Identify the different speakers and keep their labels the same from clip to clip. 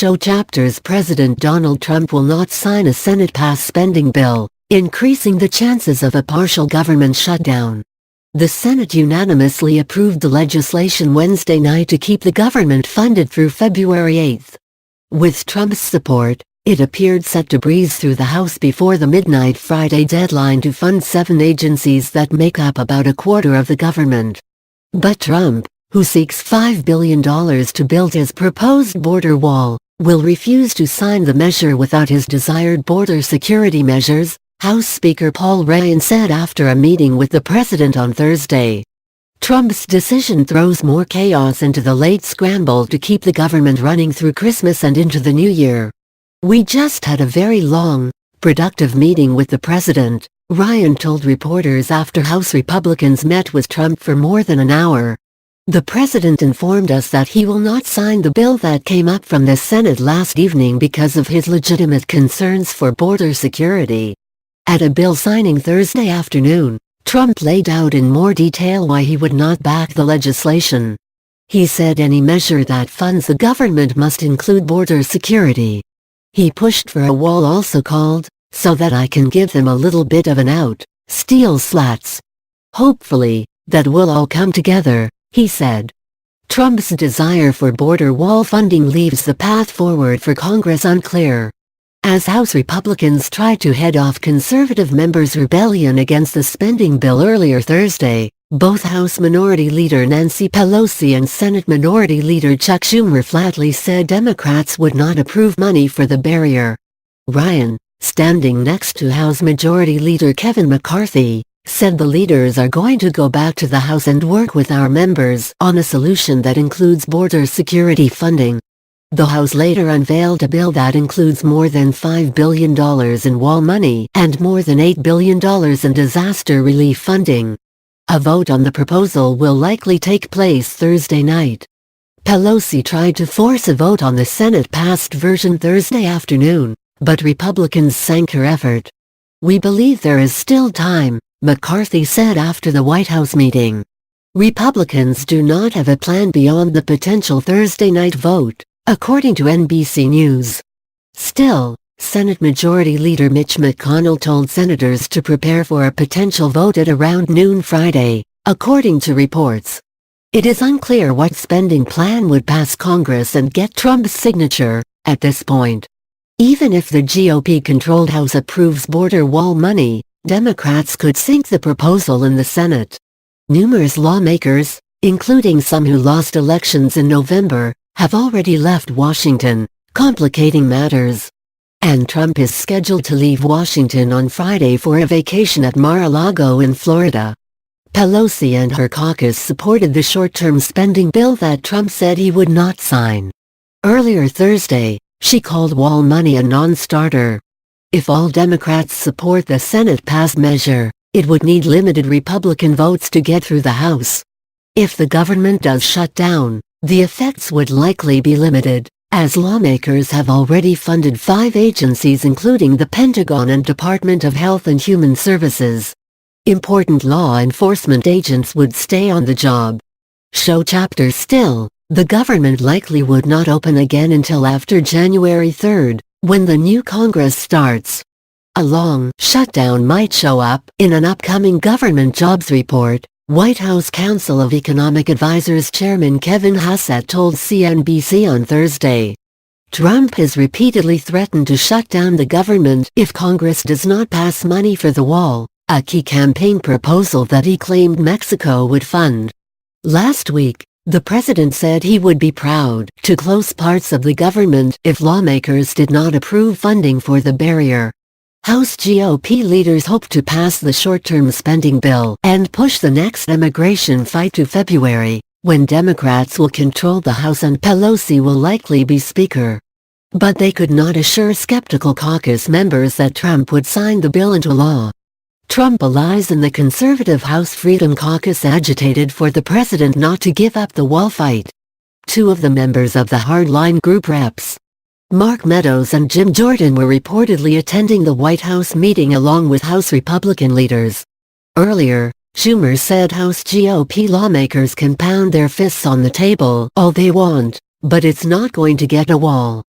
Speaker 1: show chapters President Donald Trump will not sign a Senate-passed spending bill, increasing the chances of a partial government shutdown. The Senate unanimously approved the legislation Wednesday night to keep the government funded through February 8. With Trump's support, it appeared set to breeze through the House before the midnight Friday deadline to fund 7 agencies that make up about a quarter of the government. But Trump, who seeks $5 billion to build his proposed border wall, will refuse to sign the measure without his desired border security measures, House Speaker Paul Ryan said after a meeting with the president on Thursday. Trump's decision throws more chaos into the late scramble to keep the government running through Christmas and into the new year. "We just had a very long, productive meeting with the president," Ryan told reporters after House Republicans met with Trump for more than an hour. "The president informed us that he will not sign the bill that came up from the Senate last evening because of his legitimate concerns for border security." At a bill signing Thursday afternoon, Trump laid out in more detail why he would not back the legislation. He said any measure that funds the government must include border security. He pushed for a wall also called, "so that I can give them a little bit of an out, steel slats. Hopefully, that will all come together," he said. Trump's desire for border wall funding leaves the path forward for Congress unclear. As House Republicans tried to head off conservative members' rebellion against the spending bill earlier Thursday, both House Minority Leader Nancy Pelosi and Senate Minority Leader Chuck Schumer flatly said Democrats would not approve money for the barrier. Ryan, standing next to House Majority Leader Kevin McCarthy, said the leaders are going to go back to the House and work with our members on a solution that includes border security funding. The House later unveiled a bill that includes more than $5 billion in wall money and more than $8 billion in disaster relief funding. A vote on the proposal will likely take place Thursday night. Pelosi tried to force a vote on the Senate-passed version Thursday afternoon, but Republicans sank her effort. "We believe there is still time," McCarthy said after the White House meeting. Republicans do not have a plan beyond the potential Thursday night vote, according to NBC News. Still, Senate Majority Leader Mitch McConnell told senators to prepare for a potential vote at around noon Friday, according to reports. It is unclear what spending plan would pass Congress and get Trump's signature, at this point. Even if the GOP-controlled House approves border wall money, Democrats could sink the proposal in the Senate. Numerous lawmakers, including some who lost elections in November, have already left Washington, complicating matters. And Trump is scheduled to leave Washington on Friday for a vacation at Mar-a-Lago in Florida. Pelosi and her caucus supported the short-term spending bill that Trump said he would not sign. Earlier Thursday, she called wall money a non-starter. If all Democrats support the Senate-passed measure, it would need limited Republican votes to get through the House. If the government does shut down, the effects would likely be limited, as lawmakers have already funded 5 agencies including the Pentagon and Department of Health and Human Services. Important law enforcement agents would stay on the job. Show chapter still, the government likely would not open again until after January 3, when the new Congress starts. A long shutdown might show up in an upcoming government jobs report, White House Council of Economic Advisers Chairman Kevin Hassett told CNBC on Thursday. Trump has repeatedly threatened to shut down the government if Congress does not pass money for the wall, a key campaign proposal that he claimed Mexico would fund. Last week, the president said he would be proud to close parts of the government if lawmakers did not approve funding for the barrier. House GOP leaders hope to pass the short-term spending bill and push the next immigration fight to February, when Democrats will control the House and Pelosi will likely be Speaker. But they could not assure skeptical caucus members that Trump would sign the bill into law. Trump allies in the conservative House Freedom Caucus agitated for the president not to give up the wall fight. 2 of the members of the hardline group Reps. Mark Meadows and Jim Jordan were reportedly attending the White House meeting along with House Republican leaders. Earlier, Schumer said House GOP lawmakers can pound their fists on the table all they want, but it's not going to get a wall.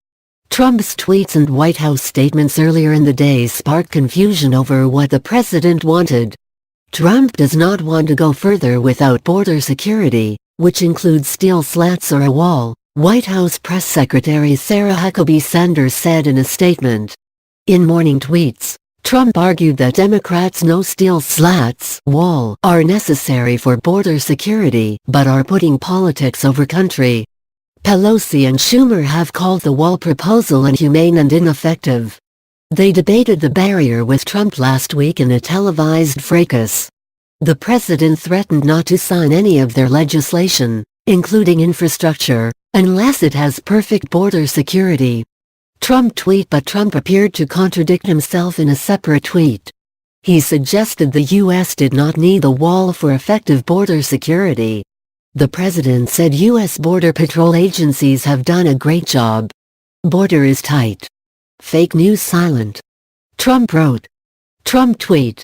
Speaker 1: Trump's tweets and White House statements earlier in the day sparked confusion over what the president wanted. Trump does not want to go further without border security, which includes steel slats or a wall, White House Press Secretary Sarah Huckabee Sanders said in a statement. In morning tweets, Trump argued that Democrats' no steel slats wall are necessary for border security but are putting politics over country. Pelosi and Schumer have called the wall proposal inhumane and ineffective. They debated the barrier with Trump last week in a televised fracas. The president threatened not to sign any of their legislation, including infrastructure, unless it has perfect border security. Trump tweet, but Trump appeared to contradict himself in a separate tweet. He suggested the U.S. did not need the wall for effective border security. The president said U.S. Border Patrol agencies have done a great job. Border is tight. Fake news silent. Trump wrote. Trump tweet.